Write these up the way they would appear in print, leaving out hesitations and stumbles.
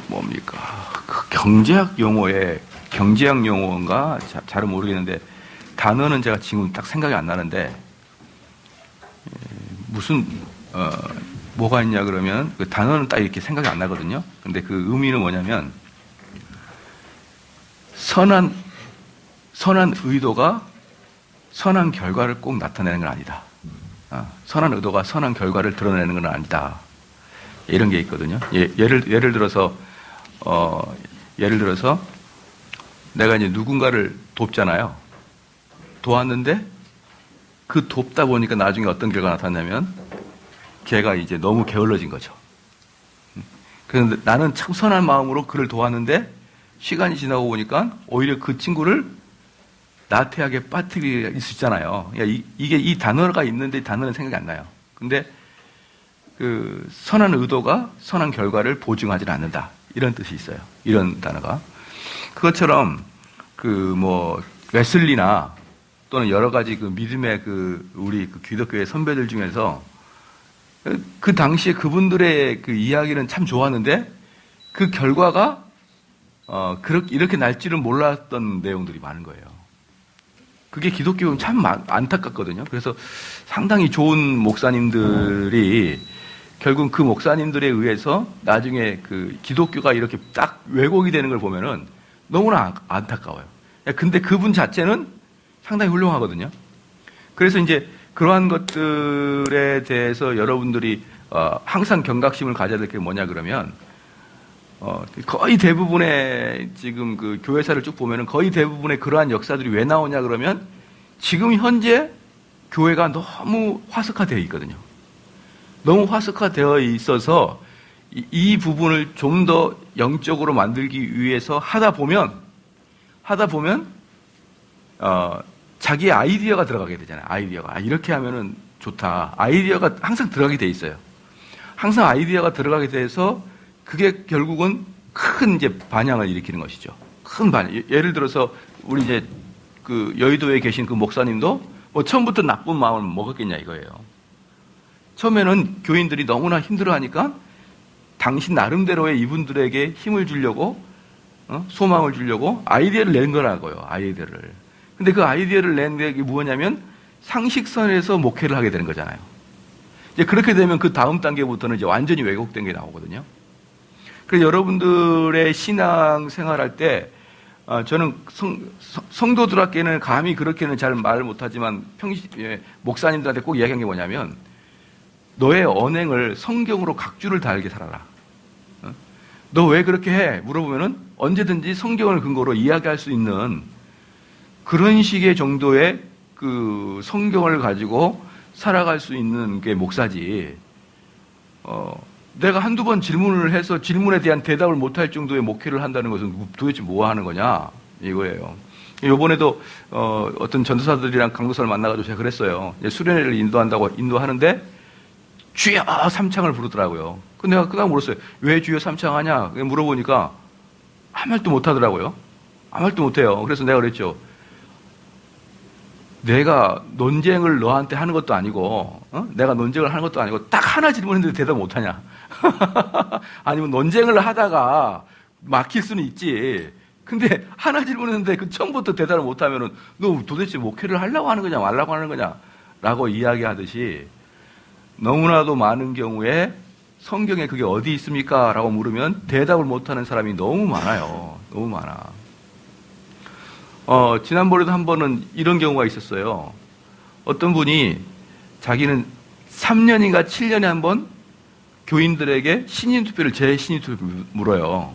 뭡니까? 그 경제학 용어인가? 잘은 모르겠는데, 단어는 제가 지금 딱 생각이 안 나는데, 무슨, 뭐가 있냐 그러면, 그 단어는 딱 이렇게 생각이 안 나거든요? 근데 그 의미는 뭐냐면, 선한 의도가 선한 결과를 꼭 나타내는 건 아니다. 선한 의도가 선한 결과를 드러내는 건 아니다. 이런 게 있거든요. 예를 들어서 내가 이제 누군가를 돕잖아요. 도왔는데 그 돕다 보니까 나중에 어떤 결과가 나타나냐면 걔가 이제 너무 게을러진 거죠. 그런데 나는 참 선한 마음으로 그를 도왔는데 시간이 지나고 보니까 오히려 그 친구를 나태하게 빠뜨릴 수 있잖아요. 그러니까 이게 이 단어가 있는데 이 단어는 생각이 안 나요. 근데 그 선한 의도가 선한 결과를 보증하지 않는다. 이런 뜻이 있어요. 이런 단어가. 그것처럼 웨슬리나 또는 여러 가지 그 믿음의 우리 기독교의 선배들 중에서 그 당시에 그분들의 그 이야기는 참 좋았는데 그 결과가 이렇게 날 줄은 몰랐던 내용들이 많은 거예요. 그게 기독교는 참 안타깝거든요. 그래서 상당히 좋은 목사님들이 결국 그 목사님들에 의해서 나중에 그 기독교가 이렇게 딱 왜곡이 되는 걸 보면은 너무나 안타까워요. 근데 그분 자체는 상당히 훌륭하거든요. 그래서 이제 그러한 것들에 대해서 여러분들이 항상 경각심을 가져야 될 게 뭐냐 그러면 거의 대부분의 지금 그 교회사를 쭉 보면은 거의 대부분의 그러한 역사들이 왜 나오냐 그러면 지금 현재 교회가 너무 화석화되어 있거든요. 너무 화석화되어 있어서 이 부분을 좀 더 영적으로 만들기 위해서 하다 보면 자기의 아이디어가 들어가게 되잖아요. 아이디어가 이렇게 하면은 좋다. 아이디어가 항상 들어가게 돼 있어요. 항상 아이디어가 들어가게 돼서 그게 결국은 큰 이제 반향을 일으키는 것이죠. 큰 반향. 예를 들어서 우리 이제 그 여의도에 계신 그 목사님도 뭐 처음부터 나쁜 마음을 먹었겠냐 이거예요. 처음에는 교인들이 너무나 힘들어하니까 당신 나름대로의 이분들에게 힘을 주려고 소망을 주려고 아이디어를 낸 거라고요. 아이디어를. 근데 그 아이디어를 낸 게 뭐냐면 상식선에서 목회를 하게 되는 거잖아요. 이제 그렇게 되면 그 다음 단계부터는 이제 완전히 왜곡된 게 나오거든요. 그래서 여러분들의 신앙 생활할 때 저는 성도들에게는 감히 그렇게는 잘 말을 못하지만 목사님들한테 꼭 이야기한 게 뭐냐면 너의 언행을 성경으로 각주를 달게 살아라. 너 왜 그렇게 해? 물어보면은 언제든지 성경을 근거로 이야기할 수 있는 그런 식의 정도의 그 성경을 가지고 살아갈 수 있는 게 목사지. 내가 한두 번 질문을 해서 질문에 대한 대답을 못할 정도의 목회를 한다는 것은 도대체 뭐 하는 거냐? 이거예요. 요번에도 어떤 전도사들이랑 강도사를 만나가지고 제가 그랬어요. 수련회를 인도하는데 주여 삼창을 부르더라고요. 근데 내가 그다음 물었어요. 왜 주여 삼창 하냐? 물어보니까 아무 말도 못 하더라고요. 아무 말도 못 해요. 그래서 내가 그랬죠. 내가 논쟁을 너한테 하는 것도 아니고, 내가 논쟁을 하는 것도 아니고, 딱 하나 질문했는데 대답 못 하냐? 아니면 논쟁을 하다가 막힐 수는 있지. 근데 하나 질문했는데 그 처음부터 대답을 못 하면은 너 도대체 목회를 하려고 하는 거냐, 말라고 하는 거냐? 라고 이야기하듯이 너무나도 많은 경우에 성경에 그게 어디 있습니까? 라고 물으면 대답을 못 하는 사람이 너무 많아요. 너무 많아. 지난번에도 한 번은 이런 경우가 있었어요. 어떤 분이 자기는 3년인가 7년에 한 번 교인들에게 신임 투표를 재신임 투표 물어요.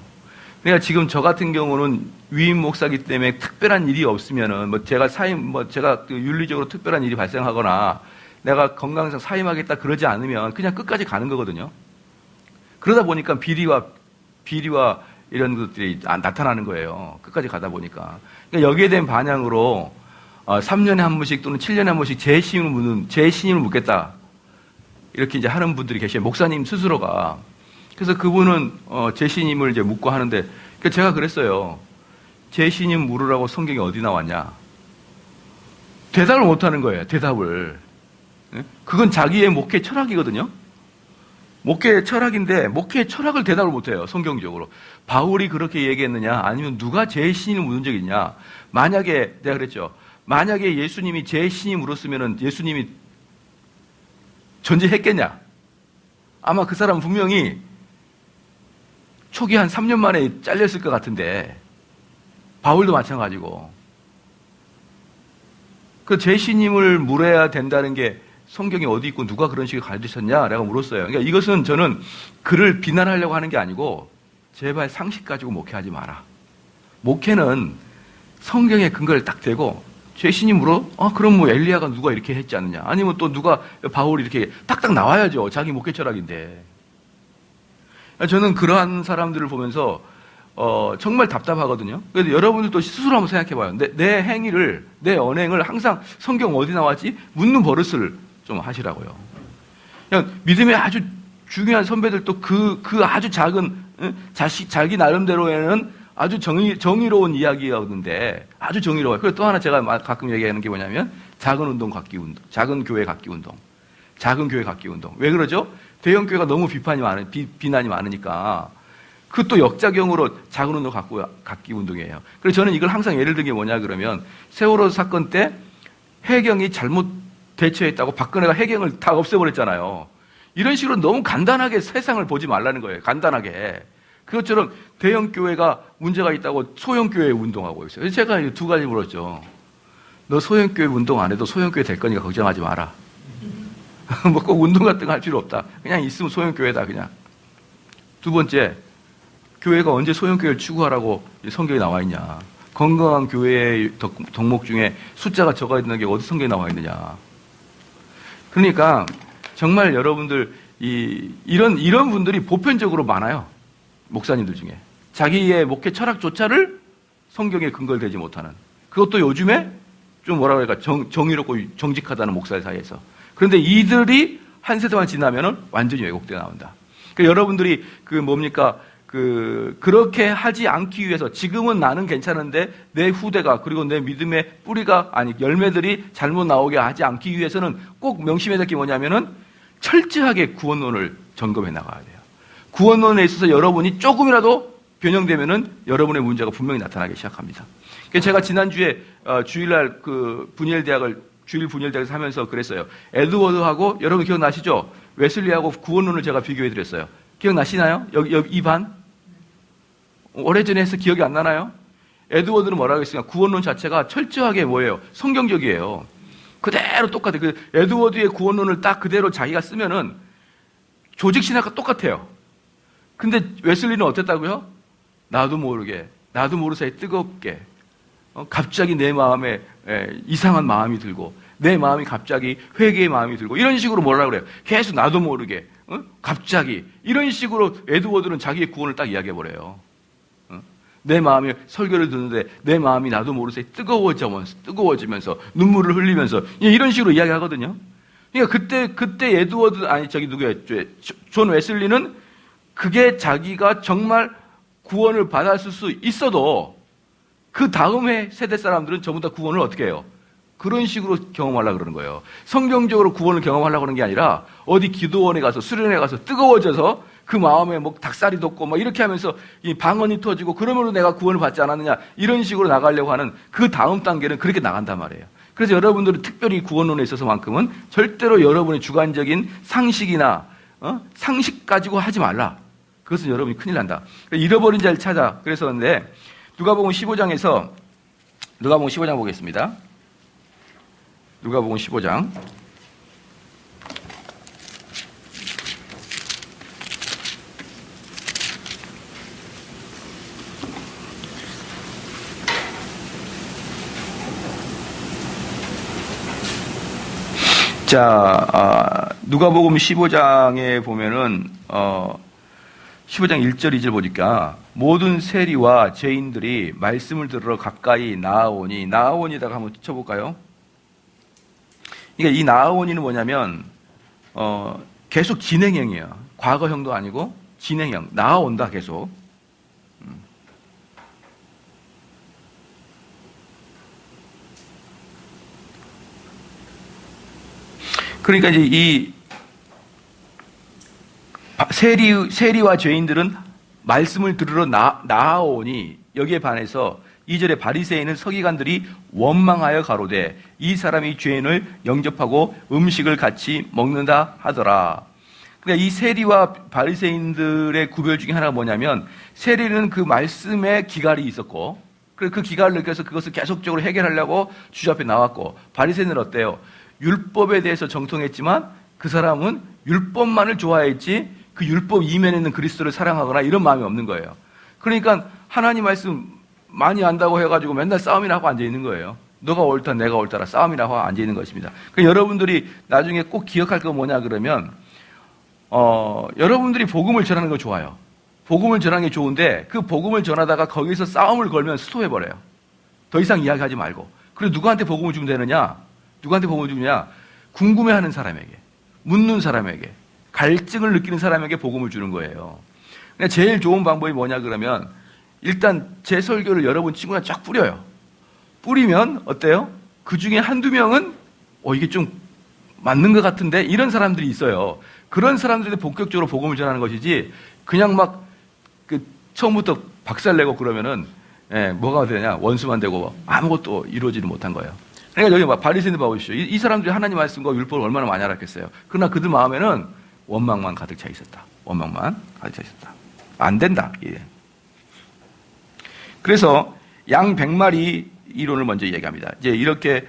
그러니까 지금 저 같은 경우는 위임 목사기 때문에 특별한 일이 없으면은 제가 윤리적으로 특별한 일이 발생하거나 내가 건강상 사임하겠다 그러지 않으면 그냥 끝까지 가는 거거든요. 그러다 보니까 비리와 이런 것들이 나타나는 거예요. 끝까지 가다 보니까. 그러니까 여기에 대한 반향으로 3년에 한 번씩 또는 7년에 한 번씩 재신임을 묻겠다. 이렇게 이제 하는 분들이 계셔요. 목사님 스스로가. 그래서 그분은 재신임을 이제 묻고 하는데 그러니까 제가 그랬어요. 재신임 물으라고 성경이 어디 나왔냐? 대답을 못 하는 거예요. 대답을. 그건 자기의 목회 철학이거든요. 목회 철학인데 목회의 철학을 대답을 못해요. 성경적으로. 바울이 그렇게 얘기했느냐 아니면 누가 제 신임을 묻은 적이 있냐. 만약에 내가 그랬죠. 만약에 예수님이 제 신임 물었으면 예수님이 존재했겠냐. 아마 그 사람은 분명히 초기 한 3년 만에 잘렸을 것 같은데 바울도 마찬가지고 그 제 신임을 물어야 된다는 게 성경에 어디 있고 누가 그런 식으로 가르치셨냐? 라고 물었어요. 그러니까 이것은 저는 그를 비난하려고 하는 게 아니고 제발 상식 가지고 목회하지 마라. 목회는 성경의 근거를 딱 대고 제 신임 물어? 그럼 뭐 엘리야가 누가 이렇게 했지 않느냐? 아니면 또 누가 바울이 이렇게 딱딱 나와야죠. 자기 목회 철학인데. 저는 그러한 사람들을 보면서 정말 답답하거든요. 그래서 여러분들도 스스로 한번 생각해봐요. 내 행위를, 내 언행을 항상 성경 어디 나왔지? 묻는 버릇을 좀 하시라고요. 그냥 믿음의 아주 중요한 선배들도 그 아주 작은, 자기 나름대로에는 아주 정의로운 이야기였는데, 아주 정의로워요. 그리고 또 하나 제가 가끔 얘기하는 게 뭐냐면, 작은 운동 갖기 운동, 작은 교회 갖기 운동, 작은 교회 갖기 운동. 왜 그러죠? 대형 교회가 너무 비난이 많으니까. 그것도 역작용으로 작은 운동 갖기 운동이에요. 그래서 저는 이걸 항상 예를 든 게 뭐냐 그러면 세월호 사건 때 해경이 잘못 대처했다고 박근혜가 해경을 다 없애버렸잖아요. 이런 식으로 너무 간단하게 세상을 보지 말라는 거예요. 간단하게. 그것처럼 대형 교회가 문제가 있다고 소형 교회 운동하고 있어요. 그래서 제가 두 가지 물었죠. 너 소형 교회 운동 안 해도 소형 교회 될 거니까 걱정하지 마라. 뭐 꼭 운동 같은 거 할 필요 없다. 그냥 있으면 소형 교회다 그냥. 두 번째. 교회가 언제 소형교회를 추구하라고 성경에 나와 있냐. 건강한 교회의 덕목 중에 숫자가 적어 있는 게 어디 성경에 나와 있느냐. 그러니까 정말 여러분들 이런 분들이 보편적으로 많아요. 목사님들 중에. 자기의 목회 철학조차를 성경에 근거를 대지 못하는. 그것도 요즘에 좀 뭐라 그럴까 정의롭고 정직하다는 목사들 사이에서. 그런데 이들이 한 세대만 지나면은 완전히 왜곡되어 나온다. 그러니까 여러분들이 그렇게 하지 않기 위해서 지금은 나는 괜찮은데 내 후대가 그리고 내 믿음의 뿌리가 열매들이 잘못 나오게 하지 않기 위해서는 꼭 명심해야 될 게 뭐냐면은 철저하게 구원론을 점검해 나가야 돼요. 구원론에 있어서 여러분이 조금이라도 변형되면은 여러분의 문제가 분명히 나타나기 시작합니다. 그래서 제가 지난주에 주일날 주일 분열대학에서 하면서 그랬어요. 에드워드하고 여러분 기억나시죠? 웨슬리하고 구원론을 제가 비교해 드렸어요. 기억나시나요? 여기 이 반? 오래전에 해서 기억이 안 나나요? 에드워드는 뭐라고 했으니까 구원론 자체가 철저하게 뭐예요? 성경적이에요. 그대로 똑같아요. 그 에드워드의 구원론을 딱 그대로 자기가 쓰면은 조직신학과 똑같아요. 근데 웨슬리는 어땠다고요? 나도 모르게, 나도 모르 사이 뜨겁게, 갑자기 내 마음에 이상한 마음이 들고, 내 마음이 갑자기 회개의 마음이 들고, 이런 식으로 뭐라고 그래요? 계속 나도 모르게, 갑자기. 이런 식으로 에드워드는 자기의 구원을 딱 이야기해버려요. 내 마음이 설교를 듣는데 내 마음이 나도 모르게 뜨거워지면서 눈물을 흘리면서 이런 식으로 이야기하거든요. 그러니까 그때 에드워드 누구였죠? 존 웨슬리는 그게 자기가 정말 구원을 받았을 수 있어도 그 다음에 세대 사람들은 전부 다 구원을 어떻게 해요? 그런 식으로 경험하려고 그러는 거예요. 성경적으로 구원을 경험하려고 그러는 게 아니라 어디 기도원에 가서 수련회 가서 뜨거워져서 그 마음에 뭐 닭살이 돋고 막 이렇게 하면서 이 방언이 터지고 그러므로 내가 구원을 받지 않았느냐 이런 식으로 나가려고 하는 그 다음 단계는 그렇게 나간단 말이에요. 그래서 여러분들은 특별히 구원론에 있어서만큼은 절대로 여러분의 주관적인 상식이나 상식 가지고 하지 말라. 그것은 여러분이 큰일 난다. 잃어버린 자를 찾아. 그랬었는데 누가복음 15장에서 누가복음 15장 보겠습니다. 누가복음 15장. 자, 누가복음 15장에 보면은 15장 1절 2절 보니까 모든 세리와 죄인들이 말씀을 들으러 가까이 나아오니다가 한번 쳐볼까요? 그러니까 이 나아오니는 뭐냐면 계속 진행형이에요. 과거형도 아니고 진행형. 나아온다 계속. 그러니까 이제 세리와 죄인들은 말씀을 들으러 나아오니 여기에 반해서 2절에 바리새인은 서기관들이 원망하여 가로되 이 사람이 죄인을 영접하고 음식을 같이 먹는다 하더라. 그러니까 이 세리와 바리새인들의 구별 중에 하나가 뭐냐면, 세리는 그 말씀에 기갈이 있었고 그 기갈을 느껴서 그것을 계속적으로 해결하려고 주저 앞에 나왔고, 바리새인은 어때요? 율법에 대해서 정통했지만 그 사람은 율법만을 좋아했지 그 율법 이면에 있는 그리스도를 사랑하거나 이런 마음이 없는 거예요. 그러니까 하나님 말씀 많이 안다고 해가지고 맨날 싸움이나 하고 앉아있는 거예요. 너가 옳다 내가 옳다라 싸움이나 하고 앉아있는 것입니다. 그러니까 여러분들이 나중에 꼭 기억할 거 뭐냐 그러면 여러분들이 복음을 전하는 거 좋아요. 복음을 전하는 게 좋은데 그 복음을 전하다가 거기서 싸움을 걸면 스톱해버려요. 더 이상 이야기하지 말고. 그리고 누구한테 복음을 주면 되느냐? 누구한테 복음을 주느냐? 궁금해하는 사람에게, 묻는 사람에게, 갈증을 느끼는 사람에게 복음을 주는 거예요. 그러니까 제일 좋은 방법이 뭐냐 그러면, 일단 제 설교를 여러분 친구가 쫙 뿌려요. 뿌리면 어때요? 그 중에 한두 명은 이게 좀 맞는 것 같은데 이런 사람들이 있어요. 그런 사람들한테 본격적으로 복음을 전하는 것이지, 그냥 막 처음부터 박살내고 그러면은 뭐가 되냐? 원수만 되고 아무것도 이루어지지 못한 거예요. 그러니까 여기 바리새인들 봐보십시오. 이 사람들이 하나님 말씀과 율법을 얼마나 많이 알았겠어요. 그러나 그들 마음에는 원망만 가득 차 있었다. 원망만 가득 차 있었다. 안 된다. 예. 그래서 양 100마리 이론을 먼저 얘기합니다. 이제 이렇게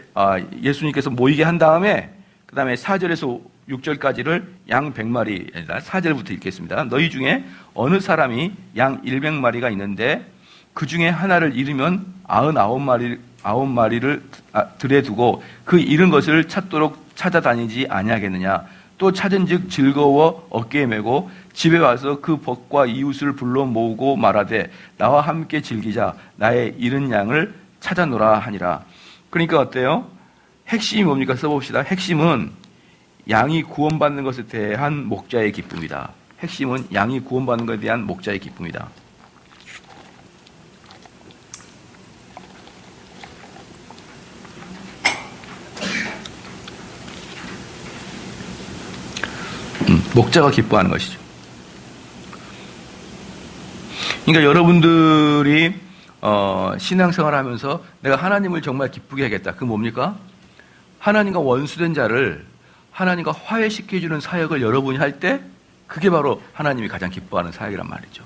예수님께서 모이게 한 다음에 그 다음에 4절에서 6절까지를 양 100마리, 4절부터 읽겠습니다. 너희 중에 어느 사람이 양 100마리가 있는데 그 중에 하나를 잃으면 99마리를 들에 두고 그 잃은 것을 찾도록 찾아다니지 아니하겠느냐. 또 찾은즉 즐거워 어깨에 메고 집에 와서 그 벗과 이웃을 불러 모으고 말하되 나와 함께 즐기자. 나의 잃은 양을 찾아노라 하니라. 그러니까 어때요? 핵심이 뭡니까? 써봅시다. 핵심은 양이 구원받는 것에 대한 목자의 기쁨이다. 핵심은 양이 구원받는 것에 대한 목자의 기쁨이다. 목자가 기뻐하는 것이죠. 그러니까 여러분들이 신앙생활을 하면서 내가 하나님을 정말 기쁘게 하겠다. 그건 뭡니까? 하나님과 원수된 자를 하나님과 화해시켜주는 사역을 여러분이 할 때 그게 바로 하나님이 가장 기뻐하는 사역이란 말이죠.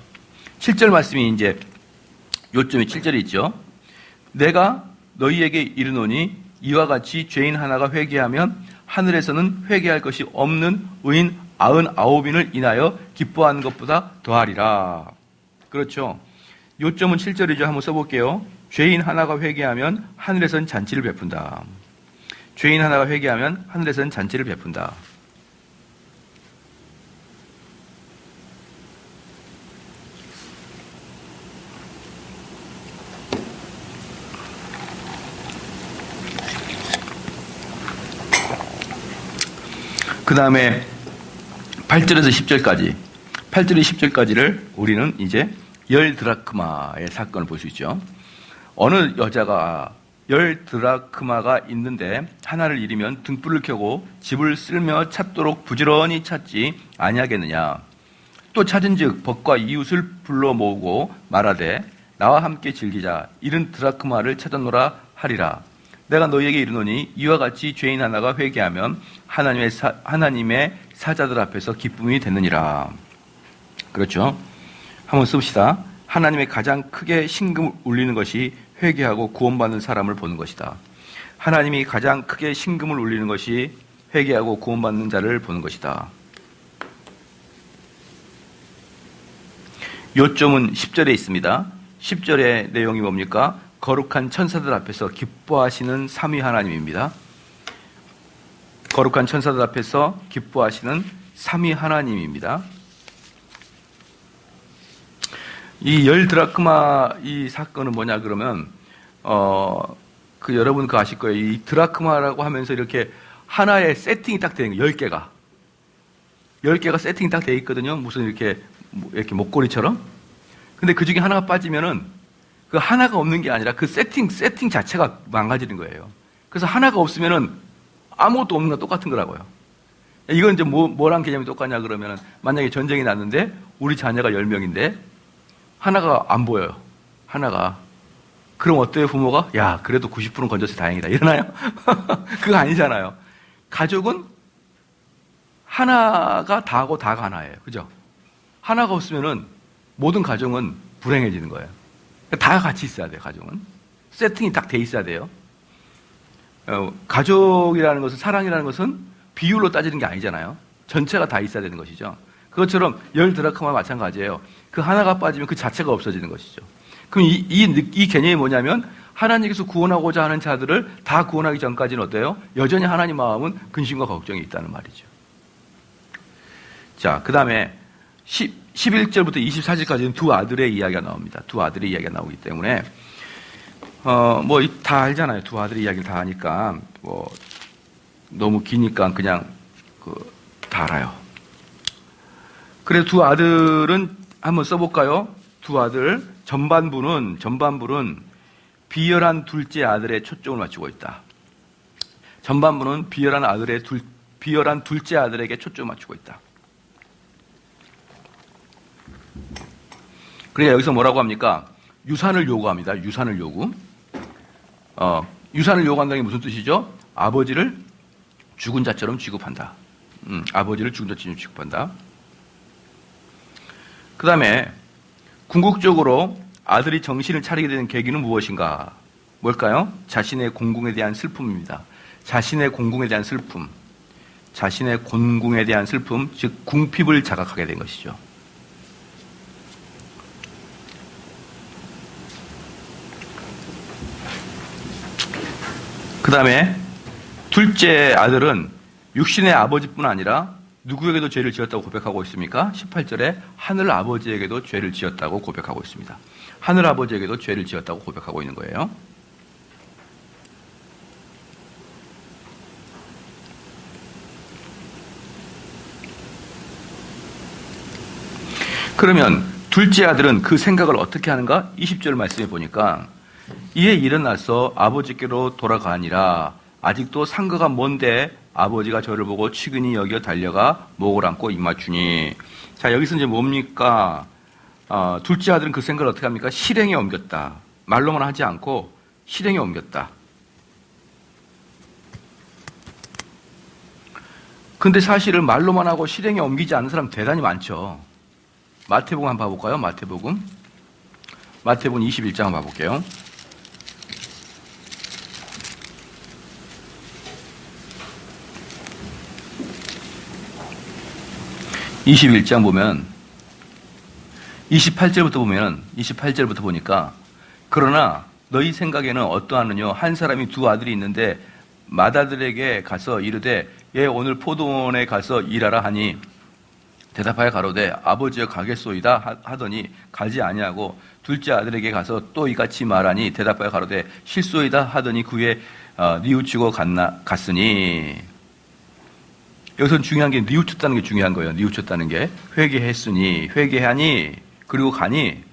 7절 말씀이 이제 요점이 7절에 있죠. 내가 너희에게 이르노니 이와 같이 죄인 하나가 회개하면 하늘에서는 회개할 것이 없는 의인 99인을 인하여 기뻐하는 것보다 더하리라. 그렇죠. 요점은 7절이죠. 한번 써볼게요. 죄인 하나가 회개하면 하늘에서는 잔치를 베푼다. 죄인 하나가 회개하면 하늘에서는 잔치를 베푼다. 그 다음에 8절에서 10절까지, 8절에서 10절까지를 우리는 이제 10드라크마의 사건을 볼 수 있죠. 어느 여자가 10드라크마가 있는데 하나를 잃으면 등불을 켜고 집을 쓸며 찾도록 부지런히 찾지 아니하겠느냐. 또 찾은즉 벗과 이웃을 불러 모으고 말하되 나와 함께 즐기자. 잃은 드라크마를 찾아노라 하리라. 내가 너희에게 이르노니 이와 같이 죄인 하나가 회개하면 하나님의 사자들 앞에서 기쁨이 되느니라. 그렇죠? 한번 씁시다. 하나님의 가장 크게 신금을 울리는 것이 회개하고 구원받는 사람을 보는 것이다. 하나님이 가장 크게 신금을 울리는 것이 회개하고 구원받는 자를 보는 것이다. 요점은 10절에 있습니다. 10절의 내용이 뭡니까? 거룩한 천사들 앞에서 기뻐하시는 삼위 하나님입니다. 거룩한 천사들 앞에서 기뻐하시는 삼위 하나님입니다. 이 10드라크마 이 사건은 뭐냐 그러면 여러분 그거 아실 거예요. 이 드라크마라고 하면서 이렇게 하나의 세팅이 딱 되는 거예요. 10개가 세팅이 딱 되어 있거든요. 무슨 이렇게 목걸이처럼. 근데 그 중에 하나가 빠지면은 그 하나가 없는 게 아니라 그 세팅 자체가 망가지는 거예요. 그래서 하나가 없으면은 아무것도 없는 거 똑같은 거라고요. 이건 이제 뭐랑 개념이 똑같냐 그러면은 만약에 전쟁이 났는데 우리 자녀가 10명인데 하나가 안 보여요. 하나가. 그럼 어때요, 부모가? 야, 그래도 90%는 건져서 다행이다. 이러나요? 그거 아니잖아요. 가족은 하나가 다하고 다가 하나예요. 그죠? 하나가 없으면은 모든 가정은 불행해지는 거예요. 다 같이 있어야 돼요, 가정은. 세팅이 딱 돼 있어야 돼요. 가족이라는 것은, 사랑이라는 것은 비율로 따지는 게 아니잖아요. 전체가 다 있어야 되는 것이죠. 그것처럼 열 드라크마 마찬가지예요. 그 하나가 빠지면 그 자체가 없어지는 것이죠. 그럼 이 개념이 뭐냐면 하나님께서 구원하고자 하는 자들을 다 구원하기 전까지는 어때요? 여전히 하나님 마음은 근심과 걱정이 있다는 말이죠. 자, 그 다음에 11절부터 24절까지는 두 아들의 이야기가 나옵니다. 두 아들의 이야기가 나오기 때문에 뭐 다 알잖아요. 두 아들의 이야기를 다 하니까 뭐 너무 기니까 그냥 다 알아요. 그래서 두 아들은 한번 써볼까요? 두 아들 전반부는 비열한 둘째 아들의 초점을 맞추고 있다. 전반부는 비열한 둘째 아들에게 초점을 맞추고 있다. 그러니까 여기서 뭐라고 합니까? 유산을 요구합니다. 유산을 요구. 유산을 요구한다는 게 무슨 뜻이죠? 아버지를 죽은 자처럼 취급한다. 아버지를 죽은 자처럼 취급한다. 그 다음에 궁극적으로 아들이 정신을 차리게 되는 계기는 무엇인가? 뭘까요? 자신의 공궁에 대한 슬픔입니다. 자신의 공궁에 대한 슬픔. 자신의 공궁에 대한 슬픔, 즉 궁핍을 자각하게 된 것이죠. 그 다음에 둘째 아들은 육신의 아버지뿐 아니라 누구에게도 죄를 지었다고 고백하고 있습니까? 18절에 하늘 아버지에게도 죄를 지었다고 고백하고 있습니다. 하늘 아버지에게도 죄를 지었다고 고백하고 있는 거예요. 그러면 둘째 아들은 그 생각을 어떻게 하는가? 20절 말씀해 보니까 이에 일어나서 아버지께로 돌아가니라. 아직도 상거가 먼데 아버지가 저를 보고 측은히 여겨 달려가 목을 안고 입맞추니. 자, 여기서 이제 뭡니까? 둘째 아들은 그 생각을 어떻게 합니까? 실행에 옮겼다. 말로만 하지 않고 실행에 옮겼다. 근데 사실은 말로만 하고 실행에 옮기지 않는 사람 대단히 많죠. 마태복음 한번 봐볼까요? 마태복음 21장 한번 봐볼게요. 보면 28절부터 보니까 그러나 너희 생각에는 어떠하느뇨? 한 사람이 두 아들이 있는데 맏아들에게 가서 이르되 얘 오늘 포도원에 가서 일하라 하니 대답하여 가로되 아버지여 가겠소이다 하더니 가지 아니하고 둘째 아들에게 가서 또 이같이 말하니 대답하여 가로되 실소이다 하더니 그 후에 뉘우치고 갔으니. 여기서 중요한 게 뉘우쳤다는 게 중요한 거예요. 뉘우쳤다는 게 회개했으니 회개하니 그리고 가니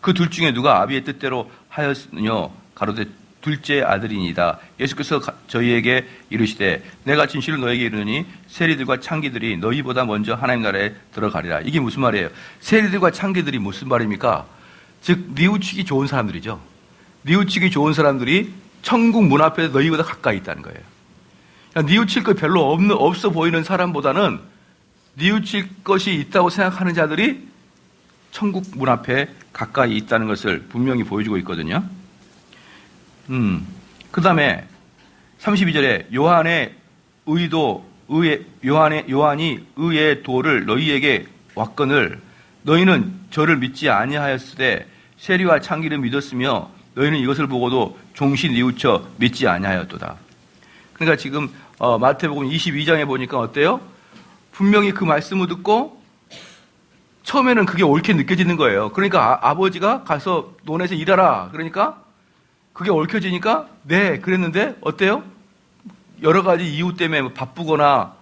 그 둘 중에 누가 아비의 뜻대로 하였으뇨? 가로되 둘째 아들이니이다. 예수께서 저희에게 이르시되 내가 진실로 너에게 이르노니 세리들과 창기들이 너희보다 먼저 하나님 나라에 들어가리라. 이게 무슨 말이에요? 세리들과 창기들이 무슨 말입니까? 즉 뉘우치기 좋은 사람들이죠. 뉘우치기 좋은 사람들이 천국 문 앞에 너희보다 가까이 있다는 거예요. 뉘우칠 것 별로 없어 보이는 사람보다는 뉘우칠 것이 있다고 생각하는 자들이 천국 문 앞에 가까이 있다는 것을 분명히 보여주고 있거든요. 그 다음에 32절에 요한이 의의 도를 너희에게 왔거늘 너희는 저를 믿지 아니하였으되 세리와 창기를 믿었으며 너희는 이것을 보고도 종시 뉘우쳐 믿지 아니하였도다. 그러니까 지금 마태복음 22장에 보니까 어때요? 분명히 그 말씀을 듣고 처음에는 그게 옳게 느껴지는 거예요. 그러니까 아버지가 가서 논에서 일하라. 그러니까 그게 얽혀지니까 네 그랬는데 어때요? 여러 가지 이유 때문에 바쁘거나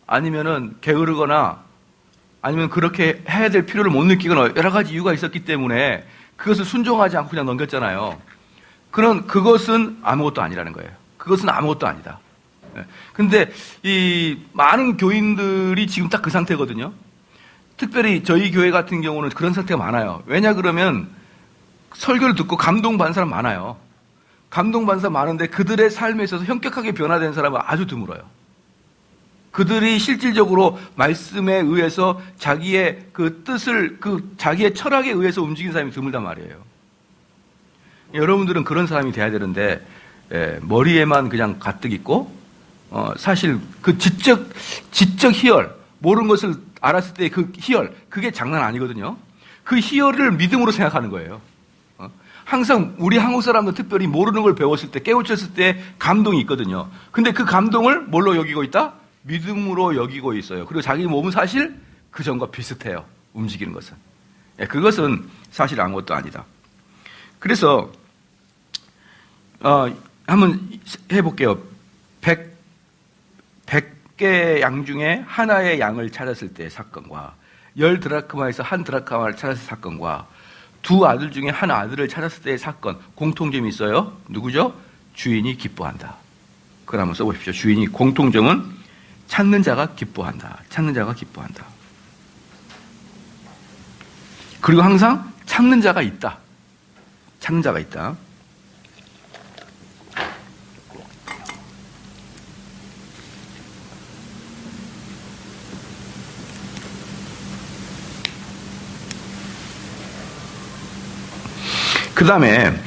아니면은 게으르거나 아니면 그렇게 해야 될 필요를 못 느끼거나 여러 가지 이유가 있었기 때문에 그것을 순종하지 않고 그냥 넘겼잖아요. 그것은 아무것도 아니라는 거예요. 그것은 아무것도 아니다. 근데 이 많은 교인들이 지금 딱 그 상태거든요. 특별히 저희 교회 같은 경우는 그런 상태가 많아요. 왜냐 그러면 설교를 듣고 감동받는 사람 많아요. 감동받는 사람 많은데 그들의 삶에 있어서 현격하게 변화된 사람은 아주 드물어요. 그들이 실질적으로 말씀에 의해서 자기의 그 뜻을, 자기의 철학에 의해서 움직이는 사람이 드물단 말이에요. 여러분들은 그런 사람이 돼야 되는데, 머리에만 그냥 가득 있고, 사실 그 지적 희열, 모르는 것을 알았을 때 그 희열, 그게 장난 아니거든요. 그 희열을 믿음으로 생각하는 거예요. 항상 우리 한국 사람들 특별히 모르는 걸 배웠을 때, 깨우쳤을 때 감동이 있거든요. 근데 그 감동을 뭘로 여기고 있다? 믿음으로 여기고 있어요. 그리고 자기 몸은 사실 그 전과 비슷해요. 움직이는 것은. 그것은 사실 아무것도 아니다. 그래서 한번 해볼게요. 100개 양 중에 하나의 양을 찾았을 때의 사건과 10드라크마에서 1드라크마를 찾았을 사건과 두 아들 중에 한 아들을 찾았을 때의 사건, 공통점이 있어요. 누구죠? 주인이 기뻐한다. 그걸 한번 써보십시오. 주인이, 공통점은 찾는 자가 기뻐한다. 찾는 자가 기뻐한다. 그리고 항상 찾는 자가 있다. 찾는 자가 있다. 그 다음에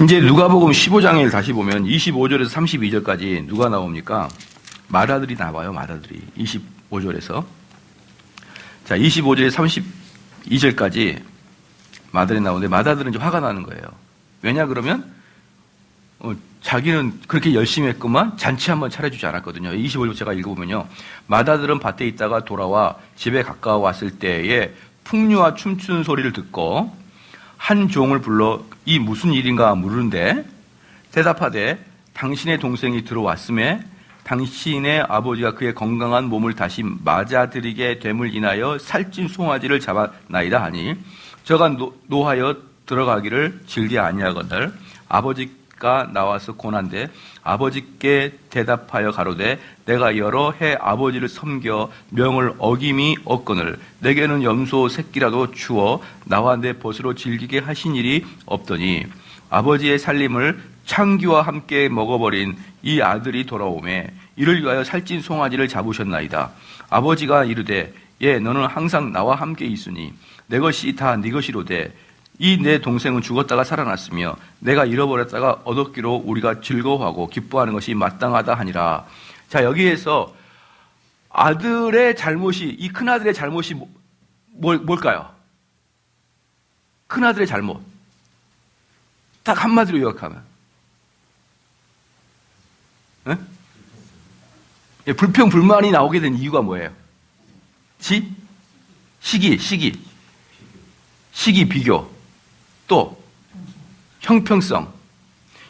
이제 누가복음 15장을 다시 보면 25절에서 32절까지 누가 나옵니까? 맏아들이 나와요. 맏아들이 25절에서. 자, 25절에서 32절까지 맏아들이 나오는데 맏아들은 이제 화가 나는 거예요. 왜냐 그러면 자기는 그렇게 열심히 했구만 잔치 한번 차려주지 않았거든요. 25절 제가 읽어보면요. 맏아들은 밭에 있다가 돌아와 집에 가까워 왔을 때에 풍류와 춤추는 소리를 듣고 한 종을 불러 이 무슨 일인가 물으는데 대답하되 당신의 동생이 들어왔음에 당신의 아버지가 그의 건강한 몸을 다시 맞아들이게 됨을 인하여 살찐 송아지를 잡았나이다 하니 저가 노하여 들어가기를 즐겨 아니하거늘 아버지가 나와서 고난데 아버지께 대답하여 가로되 내가 여러 해 아버지를 섬겨 명을 어김이 없거늘 내게는 염소 새끼라도 주어 나와 내 벗으로 즐기게 하신 일이 없더니 아버지의 살림을 창기와 함께 먹어버린 이 아들이 돌아오매 이를 위하여 살찐 송아지를 잡으셨나이다. 아버지가 이르되 예 너는 항상 나와 함께 있으니 내 것이 다 네 것이로되 이 내 동생은 죽었다가 살아났으며 내가 잃어버렸다가 얻었기로 우리가 즐거워하고 기뻐하는 것이 마땅하다 하니라. 자, 여기에서 아들의 잘못이, 이 큰아들의 잘못이 뭘까요? 큰아들의 잘못. 딱 한마디로 요약하면. 네? 불평, 불만이 나오게 된 이유가 뭐예요? 시기, 비교. 또 형평성.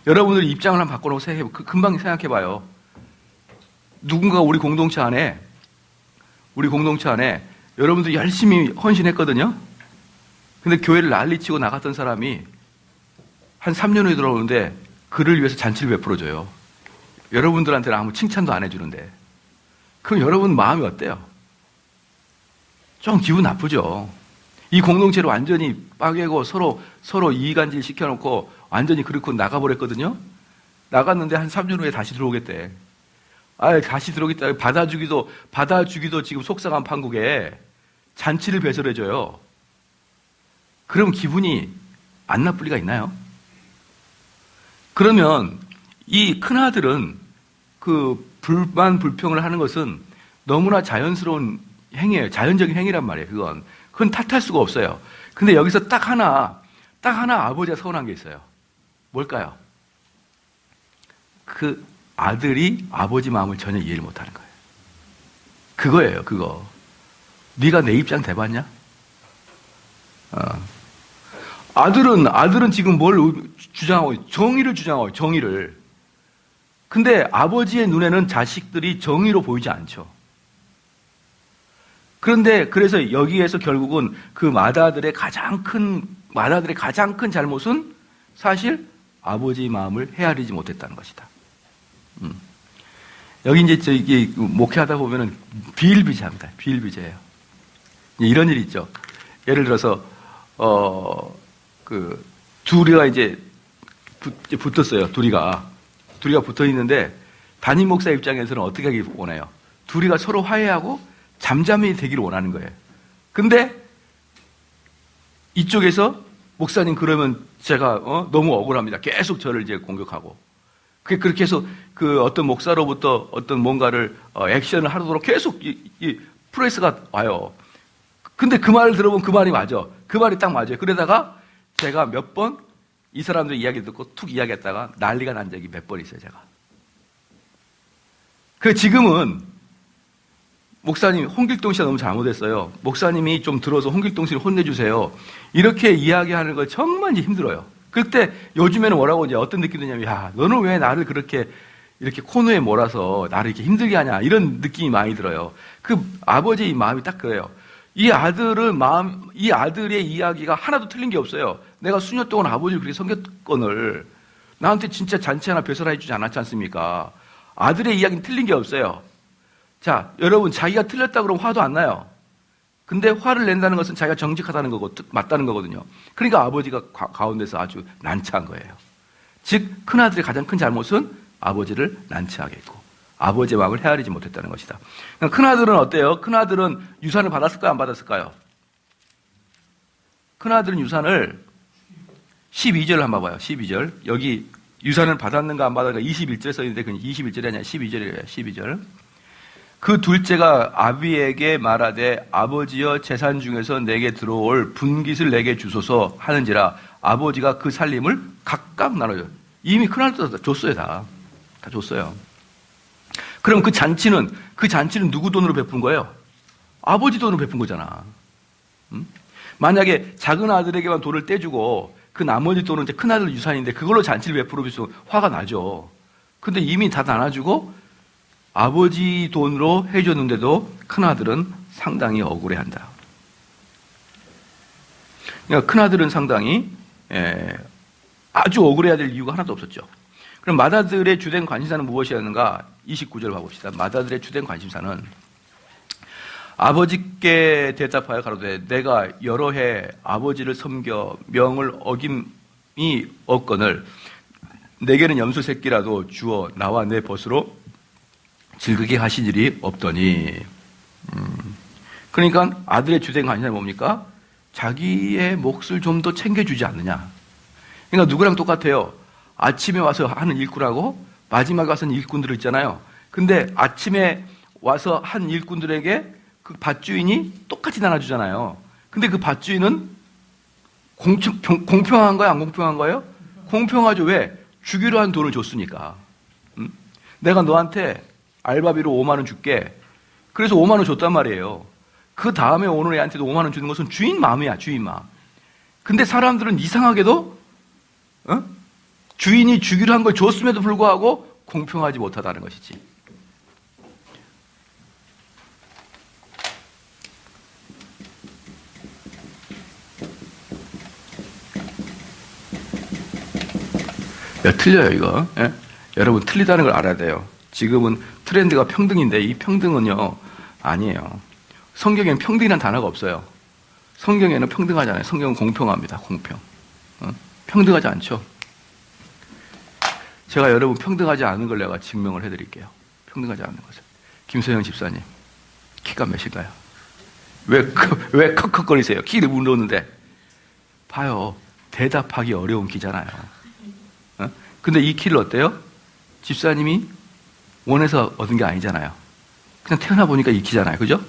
여러분들 입장을 한번 바꿔놓고 금방 생각해봐요. 누군가 우리 공동체 안에 여러분들 열심히 헌신했거든요. 근데 교회를 난리치고 나갔던 사람이 한 3년 후에 들어오는데 그를 위해서 잔치를 베풀어줘요. 여러분들한테는 아무 칭찬도 안 해주는데 그럼 여러분 마음이 어때요? 좀 기분 나쁘죠. 이 공동체를 완전히 빠개고 서로 이간질 시켜놓고 완전히 그렇고 나가버렸거든요. 나갔는데 한 3년 후에 다시 들어오겠대. 다시 들어오겠다. 받아주기도 지금 속상한 판국에 잔치를 배설해줘요. 그럼 기분이 안 나쁠 리가 있나요? 그러면 이 큰아들은 그 불평을 하는 것은 너무나 자연스러운 행위예요. 자연적인 행위란 말이에요. 그건 탓할 수가 없어요. 근데 여기서 딱 하나 아버지가 서운한 게 있어요. 뭘까요? 그 아들이 아버지 마음을 전혀 이해를 못하는 거예요. 그거예요, 그거. 네가 내 입장 대봤냐? 아들은 지금 뭘 주장하고 있어요? 정의를 주장하고 있어요, 정의를. 근데 아버지의 눈에는 자식들이 정의로 보이지 않죠. 그런데 그래서 여기에서 결국은 그 맏아들의 가장 큰 잘못은 사실 아버지의 마음을 헤아리지 못했다는 것이다. 여기 이제 이게 목회하다 보면은 비일비재합니다. 비일비재예요. 이런 일이 있죠. 예를 들어서 둘이가 이제 붙었어요. 둘이가 붙어 있는데 담임 목사 입장에서는 어떻게 하길 원해요? 둘이가 서로 화해하고 잠잠히 되기를 원하는 거예요. 근데 이쪽에서 목사님 그러면 제가 너무 억울합니다. 계속 저를 이제 공격하고. 그렇게 해서 그 어떤 목사로부터 어떤 뭔가를 액션을 하도록 계속 이 프레스가 와요. 근데 그 말을 들어보면 그 말이 맞아. 그 말이 딱 맞아요. 그러다가 제가 몇 번 이 사람들 이야기 듣고 툭 이야기했다가 난리가 난 적이 몇 번 있어요, 제가. 지금은 목사님, 홍길동 씨가 너무 잘못했어요. 목사님이 좀 들어서 홍길동 씨를 혼내주세요. 이렇게 이야기하는 거 정말 이제 힘들어요. 그때 요즘에는 뭐라고 이제 어떤 느낌이 드냐면, 야, 너는 왜 나를 그렇게 이렇게 코너에 몰아서 나를 이렇게 힘들게 하냐. 이런 느낌이 많이 들어요. 그 아버지의 마음이 딱 그래요. 이 아들의 이야기가 하나도 틀린 게 없어요. 내가 수년 동안 아버지를 그렇게 섬겼건을 나한테 진짜 잔치 하나 배설해 주지 않았지 않습니까? 아들의 이야기는 틀린 게 없어요. 자, 여러분, 자기가 틀렸다 그러면 화도 안 나요. 근데 화를 낸다는 것은 자기가 정직하다는 거고, 맞다는 거거든요. 그러니까 아버지가 가운데서 아주 난처한 거예요. 즉, 큰아들의 가장 큰 잘못은 아버지를 난처하게 했고, 아버지의 마음을 헤아리지 못했다는 것이다. 큰아들은 어때요? 큰아들은 유산을 받았을까요? 안 받았을까요? 큰아들은 유산을 12절 한번 봐요. 12절. 여기 유산을 받았는가 안 받았는가 21절 써있는데 그건 21절이 아니라 12절이에요. 12절. 그 둘째가 아비에게 말하되 아버지여 재산 중에서 내게 들어올 분깃을 내게 주소서 하는지라 아버지가 그 살림을 각각 나눠줘요. 이미 큰아들도 줬어요. 다 줬어요. 그럼 그 잔치는 누구 돈으로 베푼 거예요? 아버지 돈으로 베푼 거잖아. 만약에 작은 아들에게만 돈을 떼주고 그 나머지 돈은 이제 큰아들 유산인데 그걸로 잔치를 베풀어서 화가 나죠. 근데 이미 다 나눠주고 아버지 돈으로 해줬는데도 큰아들은 상당히 억울해한다. 그러니까 큰아들은 상당히 아주 억울해야 될 이유가 하나도 없었죠. 그럼 맏아들의 주된 관심사는 무엇이었는가? 29절 봐봅시다. 맏아들의 주된 관심사는 아버지께 대답하여 가로되 내가 여러 해 아버지를 섬겨 명을 어김이 없거늘 내게는 염소 새끼라도 주어 나와 내 벗으로 즐기게 하신 일이 없더니. 그러니까 아들의 주된 관심사는 뭡니까? 자기의 몫을 좀 더 챙겨주지 않느냐. 그러니까 누구랑 똑같아요. 아침에 와서 하는 일꾼하고 마지막에 와서는 일꾼들 있잖아요. 근데 아침에 와서 한 일꾼들에게 그 밭주인이 똑같이 나눠주잖아요. 근데 그 밭주인은 공평한 거야, 안 공평한 거예요? 공평하죠. 왜? 주기로 한 돈을 줬으니까. 내가 너한테 알바비로 5만 원 줄게. 그래서 5만 원 줬단 말이에요. 그 다음에 오는 애한테도 5만 원 주는 것은 주인 마음이야, 주인 마음. 근데 사람들은 이상하게도 주인이 주기로 한 걸 줬음에도 불구하고 공평하지 못하다는 것이지. 틀려요, 이거. 예? 여러분, 틀리다는 걸 알아야 돼요. 지금은 트렌드가 평등인데 이 평등은요, 아니에요. 성경에는 평등이라는 단어가 없어요. 성경에는 평등하잖아요. 성경은 공평합니다. 공평. 평등하지 않죠. 제가 여러분 평등하지 않은 걸 내가 증명을 해드릴게요. 평등하지 않은 것을. 김소영 집사님, 키가 몇인가요? 왜 컥컥거리세요? 키를 물었는데. 봐요. 대답하기 어려운 키잖아요. 근데 이 키를 어때요? 집사님이 원해서 얻은 게 아니잖아요. 그냥 태어나 보니까 이 키잖아요. 그죠?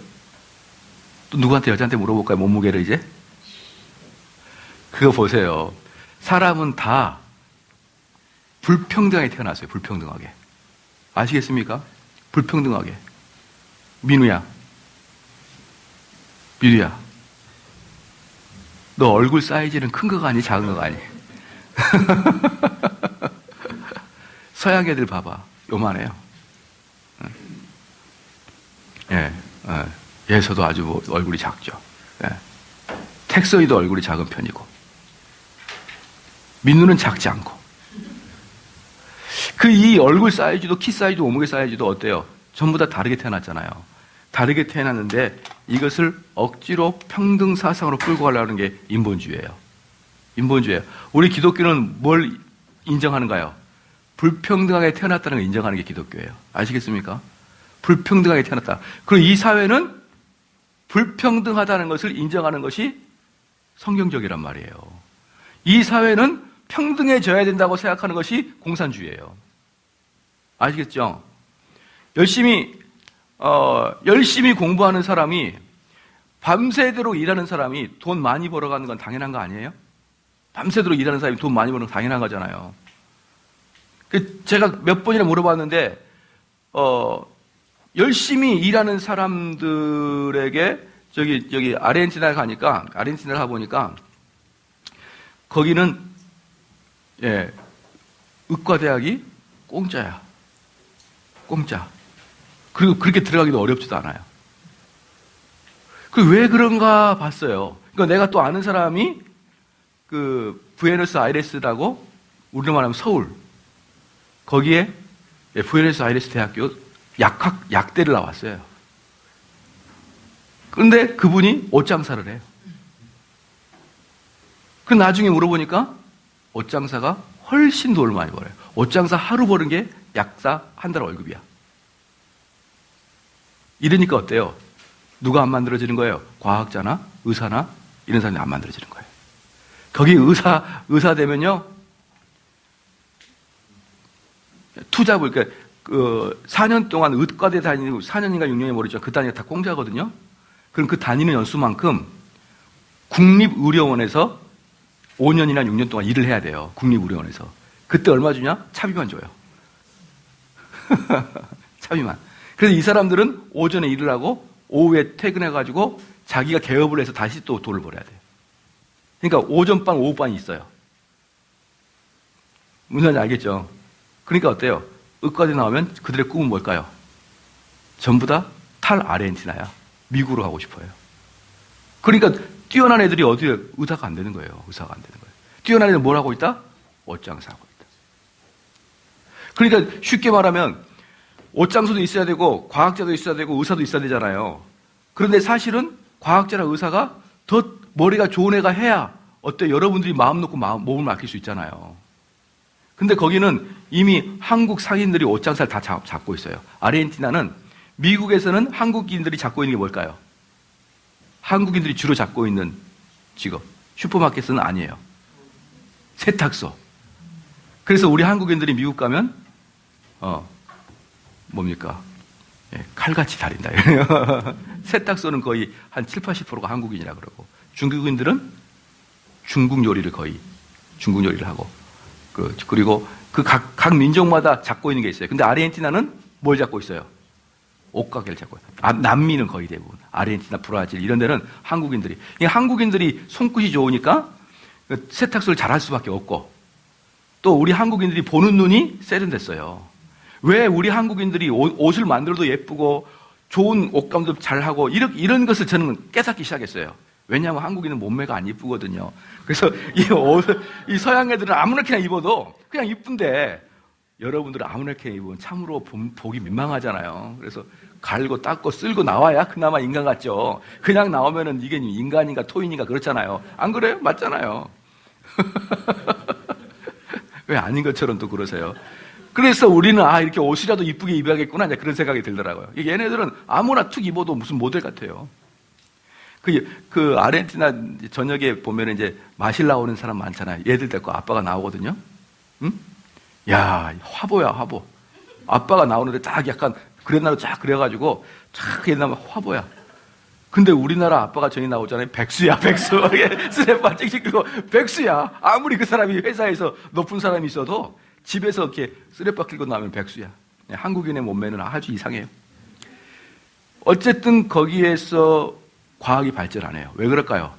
또 누구한테 여자한테 물어볼까요? 몸무게를 이제? 그거 보세요. 사람은 다 불평등하게 태어났어요. 불평등하게. 아시겠습니까? 불평등하게. 민우야. 너 얼굴 사이즈는 큰 거가 아니 작은 거가 아니? 서양 애들 봐봐. 요만해요. 예서도 아주 얼굴이 작죠. 예. 텍서이도 얼굴이 작은 편이고. 민우는 작지 않고. 그 이 얼굴 사이즈도 키 사이즈도 몸무게 사이즈도 어때요? 전부 다 다르게 태어났잖아요. 다르게 태어났는데 이것을 억지로 평등 사상으로 끌고 가려는 게 인본주의예요. 인본주의예요. 우리 기독교는 뭘 인정하는가요? 불평등하게 태어났다는 걸 인정하는 게 기독교예요. 아시겠습니까? 불평등하게 태어났다. 그리고 이 사회는 불평등하다는 것을 인정하는 것이 성경적이란 말이에요. 이 사회는 평등해져야 된다고 생각하는 것이 공산주의예요. 아시겠죠? 열심히 공부하는 사람이 밤새도록 일하는 사람이 돈 많이 벌어가는 건 당연한 거 아니에요? 밤새도록 일하는 사람이 돈 많이 버는 건 당연한 거잖아요. 제가 몇 번이나 물어봤는데 열심히 일하는 사람들에게 여기 아르헨티나에 가보니까 거기는 의과대학이 공짜야. 공짜. 그리고 그렇게 들어가기도 어렵지도 않아요. 왜 그런가 봤어요. 그러니까 내가 또 아는 사람이 부에노스아이레스라고 우리로 말하면 서울 거기에 부에노스아이레스 대학교 약대를 나왔어요. 그런데 그분이 옷장사를 해요. 그 나중에 물어보니까 옷장사가 훨씬 돈을 많이 벌어요. 옷장사 하루 버는 게 약사 한 달 월급이야. 이러니까 어때요? 누가 안 만들어지는 거예요? 과학자나 의사나 이런 사람이 안 만들어지는 거예요. 거기 의사 되면요, 투잡을, 그러니까 4년 동안 의과대 다니고 4년인가 6년이 모르죠. 그 단위가 다 공짜거든요. 그럼 그 다니는 연수만큼 국립의료원에서 5년이나 6년 동안 일을 해야 돼요. 국립의료원에서. 그때 얼마 주냐? 차비만 줘요. 차비만. 그래서 이 사람들은 오전에 일을 하고 오후에 퇴근해가지고 자기가 개업을 해서 다시 또 돈을 벌어야 돼요. 그러니까 오전반, 오후반이 있어요. 무슨 말인지 알겠죠? 그러니까 어때요? 의과대 나오면 그들의 꿈은 뭘까요? 전부 다 탈아르헨티나야. 미국으로 가고 싶어요. 그러니까 뛰어난 애들이 어디에 의사가 안 되는 거예요. 의사가 안 되는 거예요. 뛰어난 애들은 뭘 하고 있다? 옷장사 하고 있다. 그러니까 쉽게 말하면 옷장소도 있어야 되고 과학자도 있어야 되고 의사도 있어야 되잖아요. 그런데 사실은 과학자나 의사가 더 머리가 좋은 애가 해야 어때? 여러분들이 마음 놓고 몸을 맡길 수 있잖아요. 근데 거기는 이미 한국 상인들이 옷장사를 다 잡고 있어요. 아르헨티나는 미국에서는 한국인들이 잡고 있는 게 뭘까요? 한국인들이 주로 잡고 있는 직업. 슈퍼마켓은 아니에요. 세탁소. 그래서 우리 한국인들이 미국 가면 뭡니까? 칼같이 다린다. 세탁소는 거의 한 7, 80%가 한국인이라 그러고 중국인들은 중국 요리를 하고 그리고 각 민족마다 잡고 있는 게 있어요. 근데 아르헨티나는 뭘 잡고 있어요? 옷가게를 잡고 있어요. 남미는 거의 대부분. 아르헨티나, 브라질 이런 데는 한국인들이 손끝이 좋으니까 세탁소를 잘할 수밖에 없고 또 우리 한국인들이 보는 눈이 세련됐어요. 왜 우리 한국인들이 옷을 만들어도 예쁘고 좋은 옷감도 잘하고 이런 것을 저는 깨닫기 시작했어요. 왜냐하면 한국인은 몸매가 안 이쁘거든요. 그래서 이 서양 애들은 아무렇게나 입어도 그냥 이쁜데 여러분들은 아무렇게나 입으면 참으로 보기 민망하잖아요. 그래서 갈고 닦고 쓸고 나와야 그나마 인간 같죠. 그냥 나오면은 이게 인간인가 토인인가 그렇잖아요. 안 그래요? 맞잖아요. 왜 아닌 것처럼 또 그러세요? 그래서 우리는 이렇게 옷이라도 이쁘게 입어야겠구나 이제 그런 생각이 들더라고요. 얘네들은 아무나 툭 입어도 무슨 모델 같아요. 그 아르헨티나 저녁에 보면 이제 마실 나오는 사람 많잖아요. 얘들 데리고 아빠가 나오거든요. 응? 야, 화보야, 화보. 아빠가 나오는데 딱 약간 그랬나로 쫙 그래가지고 쫙 옛날 화보야. 근데 우리나라 아빠가 저기 나오잖아요. 백수야, 백수. 스냅바 찍찍 그리고 백수야. 아무리 그 사람이 회사에서 높은 사람이 있어도 집에서 이렇게 쓰레빠 끌고 나면 백수야. 한국인의 몸매는 아주 이상해요. 어쨌든 거기에서 과학이 발전 안 해요. 왜 그럴까요?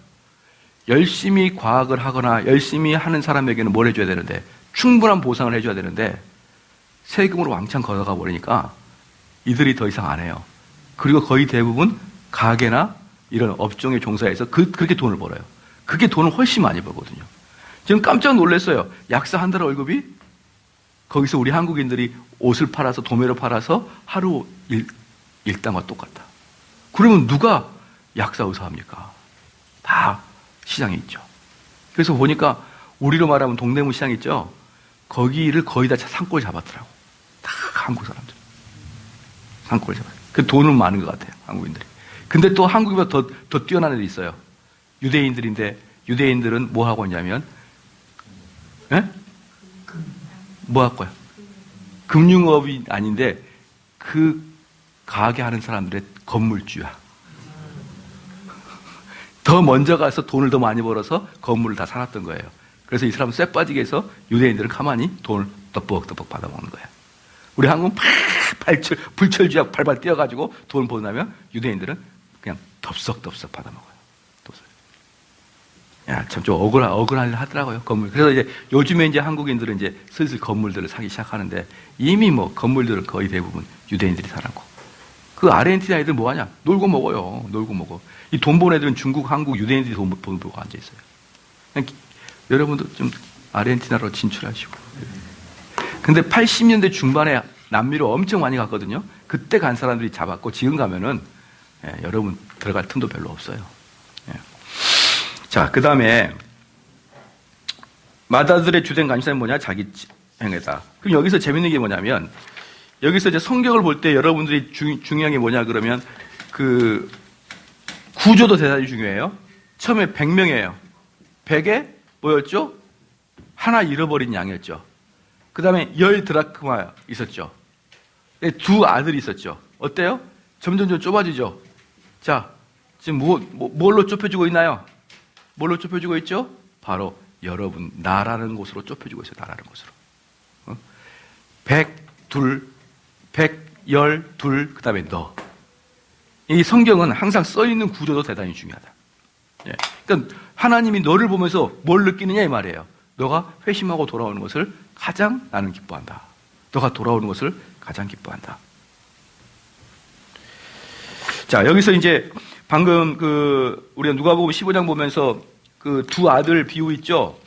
열심히 과학을 하거나 열심히 하는 사람에게는 뭘 해줘야 되는데 충분한 보상을 해줘야 되는데 세금으로 왕창 걷어가 버리니까 이들이 더 이상 안 해요. 그리고 거의 대부분 가게나 이런 업종에 종사해서 그렇게 돈을 벌어요. 그게 돈을 훨씬 많이 벌거든요. 지금 깜짝 놀랐어요. 약사 한 달 월급이 거기서 우리 한국인들이 옷을 팔아서 도매로 팔아서 하루 일당과 똑같다. 그러면 누가 약사 의사 합니까? 다 시장에 있죠. 그래서 보니까 우리로 말하면 동대문 시장 있죠. 거기를 거의 다 산골 잡았더라고. 다 한국 사람들. 산골 잡았어요. 그 돈은 많은 것 같아요, 한국인들이. 근데 또 한국보다 더 뛰어난 애들이 있어요. 유대인들인데 유대인들은 뭐 하고 있냐면, 뭐 할 거야? 금융업이 아닌데 그 가게 하는 사람들의 건물주야. 더 먼저 가서 돈을 더 많이 벌어서 건물을 다 사놨던 거예요. 그래서 이 사람은 쇠 빠지게 해서 유대인들은 가만히 돈을 떡벅떡벅 받아먹는 거예요. 우리 한국은 불철주약 발발 뛰어가지고 돈 버나면 유대인들은 그냥 덥석덥석 받아먹어요. 야, 참 좀 억울할 하더라고요, 건물. 그래서 이제 요즘에 이제 한국인들은 이제 슬슬 건물들을 사기 시작하는데 이미 뭐 건물들은 거의 대부분 유대인들이 사놓고. 그 아르헨티나 애들 뭐 하냐? 놀고 먹어요. 놀고 먹어. 이 돈 번 애들은 중국, 한국, 유대인들이 돈 벌고 앉아있어요. 여러분도 좀 아르헨티나로 진출하시고. 근데 80년대 중반에 남미로 엄청 많이 갔거든요. 그때 간 사람들이 잡았고 지금 가면은 여러분 들어갈 틈도 별로 없어요. 자, 그 다음에 마다들의 주된 관심사는 뭐냐? 자기 행위다. 그럼 여기서 재밌는 게 뭐냐면 여기서 이제 성경을 볼 때 여러분들이 중요한 게 뭐냐 그러면 그 구조도 대단히 중요해요. 처음에 100명이에요. 100에 뭐였죠? 하나 잃어버린 양이었죠. 그 다음에 10드라크마 있었죠. 두 아들이 있었죠. 어때요? 점점 좁아지죠. 자, 지금 뭘로 좁혀지고 있나요? 뭘로 좁혀지고 있죠? 바로 여러분, 나라는 곳으로 좁혀지고 있어요. 나라는 곳으로. 112, 그 다음에 너. 이 성경은 항상 써있는 구조도 대단히 중요하다. 그러니까 하나님이 너를 보면서 뭘 느끼느냐 이 말이에요. 너가 회심하고 돌아오는 것을 가장 나는 기뻐한다. 너가 돌아오는 것을 가장 기뻐한다. 자, 여기서 이제 방금 우리가 누가복음 15장 보면서 그 두 아들 비유 있죠?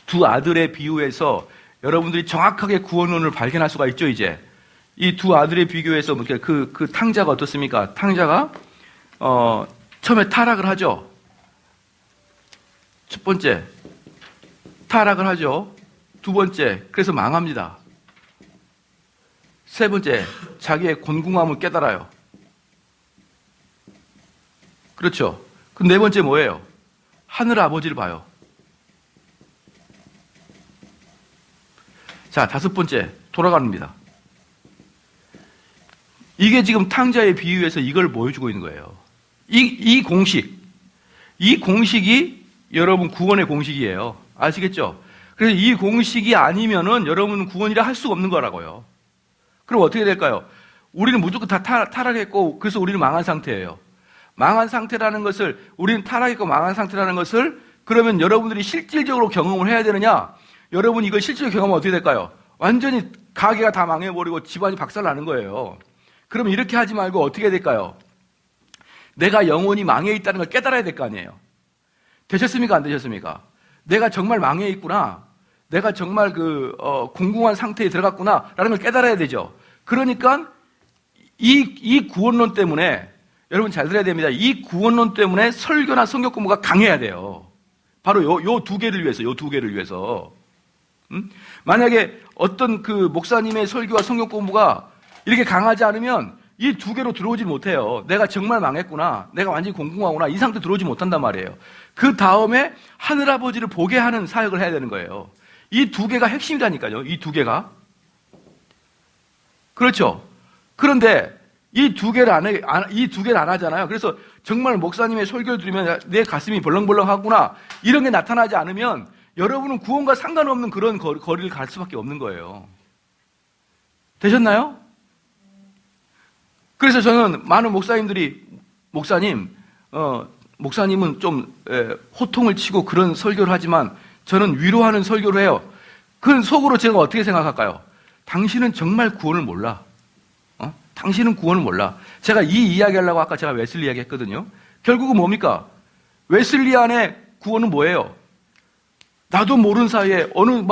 두 아들의 비유에서 여러분들이 정확하게 구원론을 발견할 수가 있죠, 이제. 이 두 아들의 비교에서 그 탕자가 어떻습니까? 탕자가, 처음에 타락을 하죠. 첫 번째, 타락을 하죠. 두 번째, 그래서 망합니다. 세 번째, 자기의 곤궁함을 깨달아요. 그렇죠. 그럼 네 번째 뭐예요? 하늘 아버지를 봐요. 자, 다섯 번째, 돌아갑니다. 이게 지금 탕자의 비유에서 이걸 보여주고 있는 거예요. 이 공식이 여러분 구원의 공식이에요. 아시겠죠? 그래서 이 공식이 아니면은 여러분은 구원이라 할 수가 없는 거라고요. 그럼 어떻게 될까요? 우리는 무조건 다 타락했고, 그래서 우리는 망한 상태예요. 망한 상태라는 것을, 우리는 타락했고 망한 상태라는 것을, 그러면 여러분들이 실질적으로 경험을 해야 되느냐? 여러분 이거 실질적으로 경험하면 어떻게 될까요? 완전히 가게가 다 망해버리고 집안이 박살나는 거예요. 그러면 이렇게 하지 말고 어떻게 해야 될까요? 내가 영원히 망해 있다는 걸 깨달아야 될 거 아니에요. 되셨습니까? 안 되셨습니까? 내가 정말 망해 있구나. 내가 정말 공공한 상태에 들어갔구나. 라는 걸 깨달아야 되죠. 그러니까 이 구원론 때문에 여러분 잘 들어야 됩니다. 이 구원론 때문에 설교나 성경 공부가 강해야 돼요. 바로 요 두 개를 위해서. 만약에 어떤 그 목사님의 설교와 성경 공부가 이렇게 강하지 않으면 이 두 개로 들어오지 못해요. 내가 정말 망했구나. 내가 완전히 공공하구나. 이 상태 들어오지 못한단 말이에요. 그 다음에 하늘아버지를 보게 하는 사역을 해야 되는 거예요. 이 두 개가 핵심이라니까요. 이 두 개가. 그렇죠. 그런데 이 두 개를 안 하잖아요. 그래서 정말 목사님의 설교를 들으면 내 가슴이 벌렁벌렁하구나. 이런 게 나타나지 않으면 여러분은 구원과 상관없는 그런 거리를 갈 수밖에 없는 거예요. 되셨나요? 그래서 저는 많은 목사님들이 목사님은 좀 호통을 치고 그런 설교를 하지만 저는 위로하는 설교를 해요. 그 속으로 제가 어떻게 생각할까요? 당신은 정말 구원을 몰라. 당신은 구원을 몰라. 제가 이 이야기 하려고 아까 제가 웨슬리 이야기 했거든요. 결국은 뭡니까? 웨슬리 안에 구원은 뭐예요? 나도 모르는 사이에 어느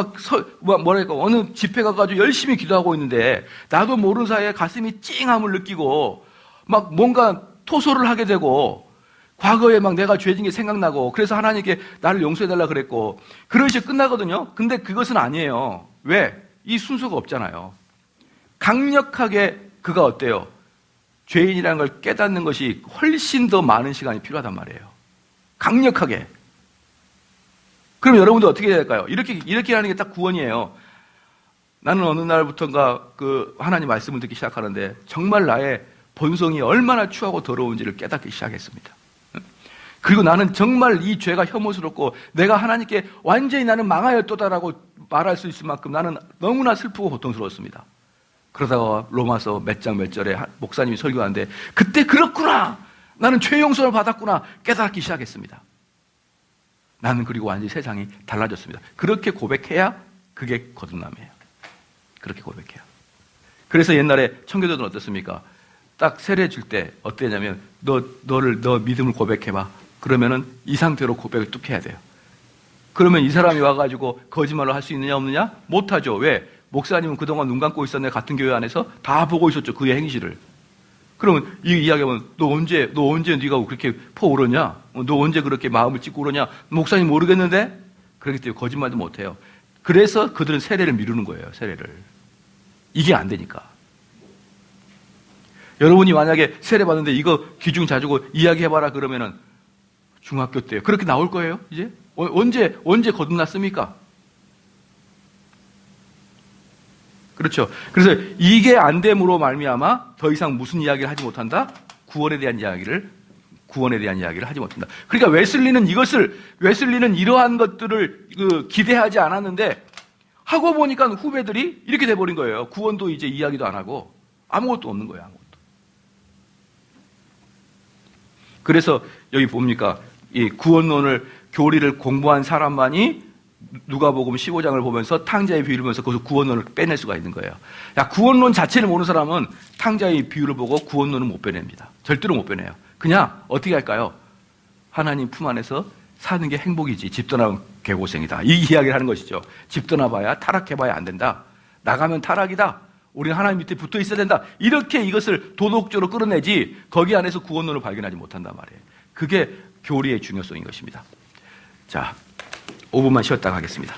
집회 가가지고 열심히 기도하고 있는데 나도 모르는 사이에 가슴이 찡함을 느끼고 막 뭔가 토소를 하게 되고 과거에 막 내가 죄진 게 생각나고 그래서 하나님께 나를 용서해달라 그랬고 그런 식으로 끝나거든요. 근데 그것은 아니에요. 왜? 이 순서가 없잖아요. 강력하게 그가 어때요? 죄인이라는 걸 깨닫는 것이 훨씬 더 많은 시간이 필요하단 말이에요. 강력하게. 그럼 여러분도 어떻게 해야 될까요? 이렇게 하는 게 딱 구원이에요. 나는 어느 날부터인가 하나님 말씀을 듣기 시작하는데 정말 나의 본성이 얼마나 추하고 더러운지를 깨닫기 시작했습니다. 그리고 나는 정말 이 죄가 혐오스럽고 내가 하나님께 완전히 나는 망하였도다라고 말할 수 있을 만큼 나는 너무나 슬프고 고통스러웠습니다. 그러다가 로마서 몇 장 몇 절에 목사님이 설교하는데 그때 그렇구나! 나는 죄 용서를 받았구나! 깨닫기 시작했습니다. 나는 그리고 완전히 세상이 달라졌습니다. 그렇게 고백해야 그게 거듭남이에요. 그렇게 고백해요. 그래서 옛날에 청교도는 어떻습니까? 딱 세례 줄 때 어땠냐면 너 믿음을 고백해봐. 그러면은 이 상태로 고백을 뚝 해야 돼요. 그러면 이 사람이 와가지고 거짓말을 할 수 있느냐 없느냐? 못하죠. 왜? 목사님은 그동안 눈 감고 있었네. 같은 교회 안에서 다 보고 있었죠. 그의 행실을. 그러면 이 이야기하면 너 언제 네가 그렇게 퍼오르냐? 너 언제 그렇게 마음을 찢고 그러냐? 목사님 모르겠는데? 그렇기 때문에 거짓말도 못해요. 그래서 그들은 세례를 미루는 거예요. 세례를. 이게 안 되니까. 여러분이 만약에 세례 받는데 이거 기중 자주고 이야기해봐라 그러면은 중학교 때요. 그렇게 나올 거예요, 이제? 언제 거듭났습니까? 그렇죠. 그래서 이게 안 됨으로 말미암아 더 이상 무슨 이야기를 하지 못한다? 구원에 대한 이야기를 하지 못한다. 그러니까 웨슬리는 이러한 것들을 기대하지 않았는데 하고 보니까 후배들이 이렇게 돼버린 거예요. 구원도 이제 이야기도 안 하고 아무것도 없는 거예요, 아무것도. 그래서 여기 봅니까? 이 구원론을 교리를 공부한 사람만이 누가복음 15장을 보면서 탕자의 비유를 보면서 거기서 구원론을 빼낼 수가 있는 거예요. 야, 구원론 자체를 모르는 사람은 탕자의 비유를 보고 구원론은 못 빼냅니다. 절대로 못 빼내요. 그냥 어떻게 할까요? 하나님 품 안에서 사는 게 행복이지. 집 떠나면 개고생이다. 이 이야기를 하는 것이죠. 집 떠나봐야 타락해봐야 안 된다. 나가면 타락이다. 우리는 하나님 밑에 붙어 있어야 된다. 이렇게 이것을 도덕적으로 끌어내지 거기 안에서 구원론을 발견하지 못한단 말이에요. 그게 교리의 중요성인 것입니다. 자, 5분만 쉬었다가 하겠습니다.